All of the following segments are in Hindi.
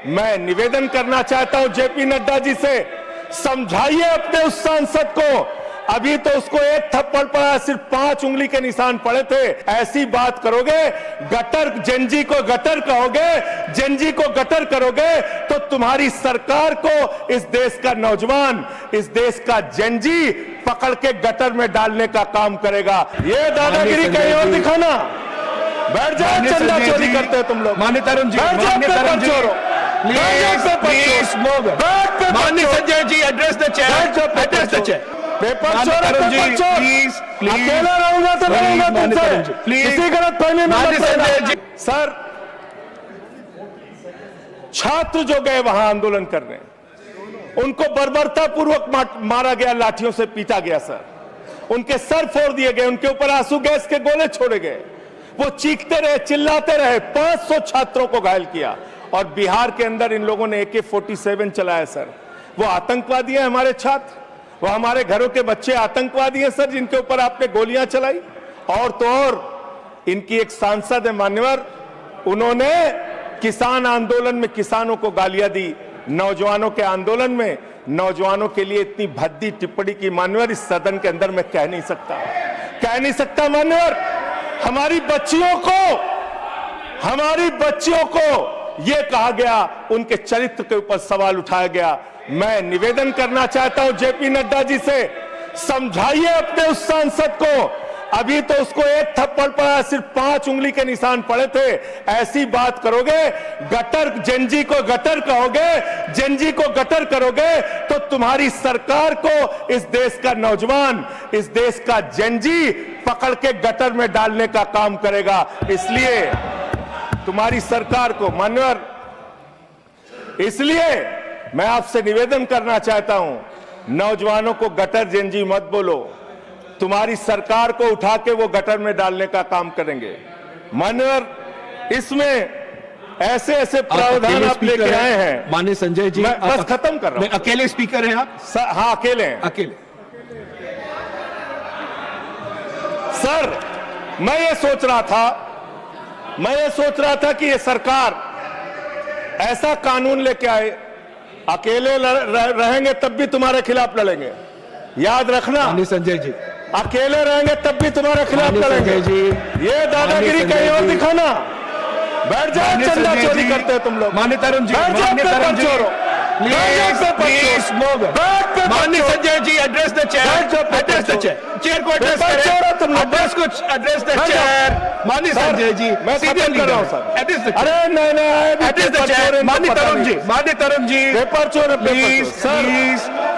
मैं निवेदन करना चाहता हूं जेपी नड्डा जी से, समझाइए अपने उस सांसद को। अभी तो उसको एक थप्पड़ पड़ा, सिर्फ 5 उंगली के निशान पड़े थे। ऐसी बात करोगे, गटर जेनजी को गटर कहोगे, जेनजी को गटर करोगे, तो तुम्हारी सरकार को इस देश का नौजवान, इस देश का जेनजी पकड़ के गटर में डालने का काम करेगा। ये दादागिरी कहीं और दिखाना। बैठ जाओ, चंदा चोरी करते हो तुम लोग। माननीय तरुण जी, माननीय Sanjay ji, address the chair, address the chair. Paper चोर, प्लीज, अकेला रहूंगा तो रहूंगा तुमसे, किसी गलत फहमी में मत रहना। सर, छात्र जो गए वहां आंदोलन करने, उनको बर्बरता पूर्वक मारा गया, लाठियों से पीटा गया सर, उनके सर फोड़ दिए गए, उनके ऊपर आंसू गैस के गोले छोड़े गए, वो चीखते रहे, चिल्लाते रहे, 500 छात्रों को घायल किया। और बिहार के अंदर इन लोगों ने AK-47 चलाया सर। वो आतंकवादी हैं हमारे छात्र, वो हमारे घरों के बच्चे आतंकवादी हैं सर, जिनके ऊपर आपने गोलियां चलाई। और तो और इनकी एक सांसद है मान्यवर, उन्होंने किसान आंदोलन में किसानों को गालियां दी, नौजवानों के आंदोलन में नौजवानों के लिए इतनी भद्दी टिप्पणी की मान्यवर, इस सदन के अंदर मैं कह नहीं सकता मान्यवर। हमारी बच्चियों को यह कहा गया, उनके चरित्र के ऊपर सवाल उठाया गया। मैं निवेदन करना चाहता हूं जेपी नड्डा जी से, समझाइए अपने उस सांसद को। अभी तो उसको एक थप्पड़ पड़ा, सिर्फ 5 उंगली के निशान पड़े थे। ऐसी बात करोगे, गटर जेनजी को गटर कहोगे, जेनजी को गटर करोगे, तो तुम्हारी सरकार को इस देश का नौजवान, इस देश का जेनजी पकड़ के गटर में डालने का काम करेगा। इसलिए तुम्हारी सरकार को मान्यवर, इसलिए मैं आपसे निवेदन करना चाहता हूं, नौजवानों को गटर जेनजी मत बोलो। तुम्हारी सरकार को उठा के वो गटर में डालने का काम करेंगे मान्यवर। इसमें ऐसे प्रावधान आप लेके आए हैं। माननीय संजय जी, मैं बस खत्म कर रहा हूं। अकेले स्पीकर हैं आप? हाँ, अकेले हैं। अकेले। सर, मैं ये सोच रहा था कि ये सरकार ऐसा कानून लेके आए, अकेले रहेंगे तब भी तुम्हारे खिलाफ लड़ेंगे, याद रखना। माननीय संजय जी, अकेले रहेंगे तब भी तुम्हारे खिलाफ लड़ेंगे। ये दादागिरी कहीं और दिखाना। बैठ जाओ, चंदा चोरी करते हो तुम लोग। माननीय तरुण जी, मान्य Sanjay ji, address the chair, address the chair, chair को एड्रेस करें, एड्रेस को एड्रेस द चेयर। माननीय संजय जी, मैं सीधे कर रहा हूं सर, एड्रेस द, अरे नहीं, एड्रेस द चेयर। माननीय तरुण जी, पेपर चोर, प्लीज सर,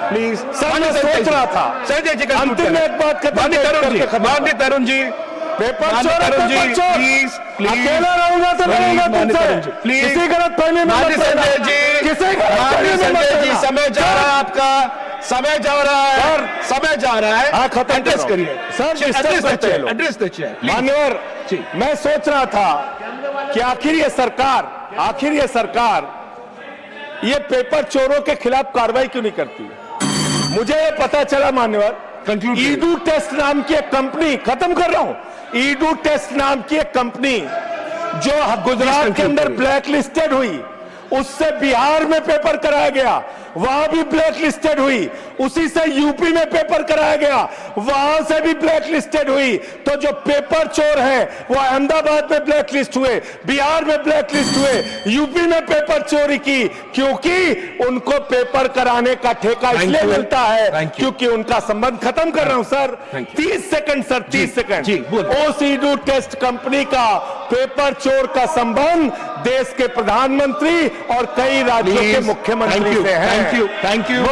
मैं सोच रहा था संजय जी, अंतिम में एक बात खत्म। माननीय तरुण जी, पेपर चोर, प्लीज, अकेला रहूंगा तो रहूंगा तुमसे, किसी गलत फहमी में मत रहना। संजय जी, समय जा रहा है आपका, समय जा रहा है। हाँ, खत्म एड्रेस करिए सर, एड्रेस द चेयर। मान्यवर, मैं सोच रहा था कि आखिर ये सरकार ये पेपर चोरों के खिलाफ कार्रवाई क्यों नहीं करती। मुझे ये पता चला मान्यवर, ईडू टेस्ट नाम की एक कंपनी, खत्म कर रहा हूं, ईडू टेस्ट नाम की एक कंपनी जो गुजरात के अंदर ब्लैक लिस्टेड हुई, उससे बिहार में पेपर कराया गया, वहां भी ब्लैक लिस्टेड हुई। उसी से यूपी में पेपर कराया गया, वहां से भी ब्लैक लिस्टेड हुई। तो जो पेपर चोर हैं वो अहमदाबाद में ब्लैक लिस्ट हुए, बिहार में ब्लैक लिस्ट हुए, यूपी में पेपर चोरी की, क्योंकि उनको पेपर कराने का ठेका इसलिए मिलता है क्योंकि उनका संबंध। खत्म कर रहा हूं सर, 30 सेकंड सर, 30 सेकंड। उस ईडू टेस्ट कंपनी का पेपर चोर का संबंध देश के प्रधानमंत्री और कई राज्यों के मुख्यमंत्री से है। Thank you.